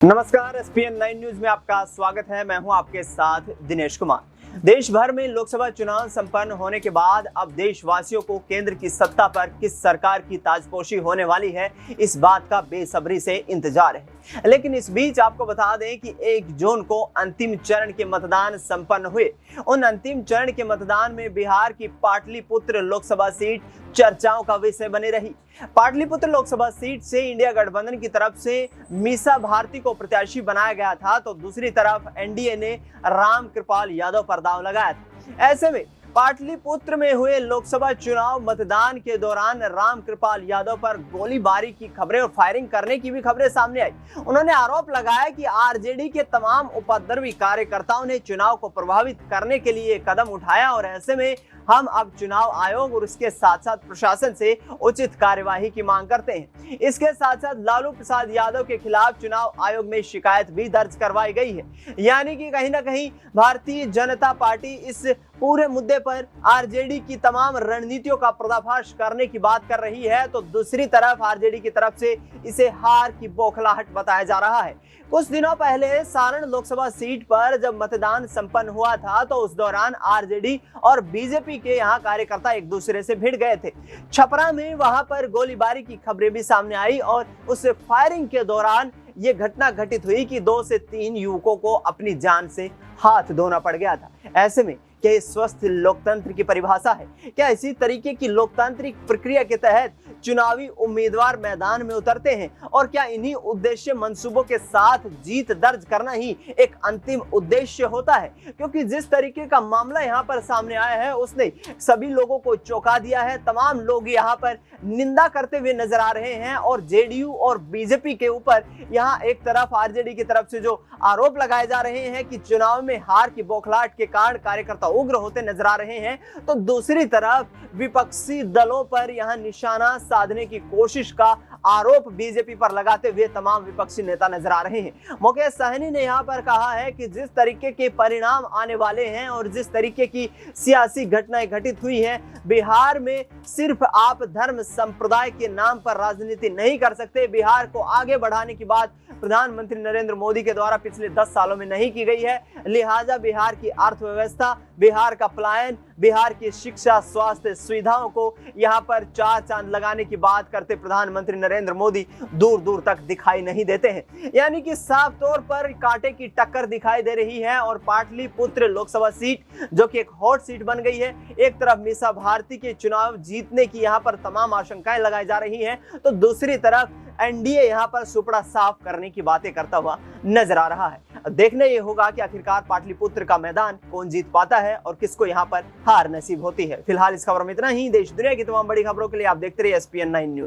नमस्कार, ESPN 9 news में आपका स्वागत है। मैं हूं आपके साथ दिनेश कुमार। देश भर में लोकसभा चुनाव संपन्न होने के बाद अब देशवासियों को केंद्र की सत्ता पर किस सरकार की ताजपोशी होने वाली है, इस बात का बेसब्री से इंतजार है। लेकिन इस बीच आपको बता दें कि 1 जून को अंतिम चरण के मतदान संपन्न हुए। उन अंतिम चरण के मतदान में बिहार की पाटलिपुत्र लोकसभा सीट चर्चाओं का विषय बनी रही। पाटलिपुत्र लोकसभा सीट से इंडिया गठबंधन की तरफ से मीसा भारती को प्रत्याशी बनाया गया था, तो दूसरी तरफ एनडीए ने रामकृपाल यादव पर दांव लगाया था। ऐसे में पाटलिपुत्र में हुए लोकसभा चुनाव मतदान के दौरान रामकृपाल यादव पर गोलीबारी की खबरें और फायरिंग करने की भी खबरें सामने आई। उन्होंने आरोप लगाया कि आरजेडी के तमाम उपद्रवी कार्यकर्ताओं ने चुनाव को प्रभावित करने के लिए कदम उठाया और ऐसे में हम अब चुनाव आयोग और उसके साथ साथ प्रशासन से उचित कार्यवाही की मांग करते हैं। इसके साथ साथ लालू प्रसाद यादव के खिलाफ चुनाव आयोग में शिकायत भी दर्ज करवाई गई है। यानी कि कहीं ना कहीं भारतीय जनता पार्टी इस पूरे मुद्दे पर आरजेडी की तमाम रणनीतियों का पर्दाफाश करने की बात कर रही है, तो दूसरी तरफ आरजेडी की तरफ से इसे हार की बौखलाहट बताया जा रहा है। कुछ दिनों पहले सारण लोकसभा सीट पर जब मतदान संपन्न हुआ था, तो उस दौरान आरजेडी और बीजेपी के यहाँ कार्यकर्ता एक दूसरे से भिड़ गए थे। छपरा में वहां पर गोलीबारी की खबरें भी सामने आई और उस फायरिंग के दौरान ये घटना घटित हुई कि 2 से 3 युवकों को अपनी जान से हाथ धोना पड़ गया था। ऐसे में क्या ये स्वस्थ लोकतंत्र की परिभाषा है? क्या इसी तरीके की लोकतांत्रिक प्रक्रिया के तहत चुनावी उम्मीदवार मैदान में उतरते हैं? और क्या इन्हीं उद्देश्य मंसूबों के साथ जीत दर्ज करना ही एक अंतिम उद्देश्य होता है? क्योंकि जिस तरीके का मामला यहाँ पर सामने आया है उसने सभी लोगों को चौंका दिया है। तमाम लोग यहाँ पर निंदा करते हुए नजर आ रहे हैं और जेडीयू और बीजेपी के ऊपर यहाँ एक तरफ आरजेडी की तरफ से जो आरोप लगाए जा रहे हैं कि चुनाव में हार की बौखलाहट के कारण कार्यकर्ता उग्र होते नजर आ रहे हैं, तो दूसरी तरफ विपक्षी दलों पर यहां निशाना साधने की कोशिश का आरोप बीजेपी पर लगाते हुए तमाम विपक्षी नेता नजर आ रहे हैं। मुकेश सहनी ने यहां पर कहा है कि जिस तरीके के परिणाम आने वाले हैं और जिस तरीके की सियासी घटनाएं घटित हुई हैं, बिहार में सिर्फ आप धर्म संप्रदाय के नाम पर राजनीति नहीं कर सकते। बिहार को आगे बढ़ाने की बात प्रधानमंत्री नरेंद्र मोदी के द्वारा पिछले 10 सालों में नहीं की गई है। लिहाजा बिहार की अर्थव्यवस्था, बिहार का पलायन, बिहार की शिक्षा, स्वास्थ्य सुविधाओं को यहाँ पर 4 चांद लगाने की बात करते प्रधानमंत्री नरेंद्र मोदी दूर दूर तक दिखाई नहीं देते हैं। यानी कि साफ तौर पर कांटे की टक्कर दिखाई दे रही है और पाटलिपुत्र लोकसभा सीट जो कि एक हॉट सीट बन गई है, एक तरफ मीसा भारती के चुनाव जीतने की यहाँ पर तमाम आशंकाएं लगाई जा रही हैं, तो दूसरी तरफ एनडीए यहाँ पर सुपड़ा साफ करने की बातें करता हुआ नजर आ रहा है। देखना ये होगा कि आखिरकार पाटलिपुत्र का मैदान कौन जीत पाता है और किसको यहाँ पर हार नसीब होती है। फिलहाल इस खबर में इतना ही। देश दुनिया की तमाम बड़ी खबरों के लिए आप देखते रहिए एसपीएन 9 न्यूज।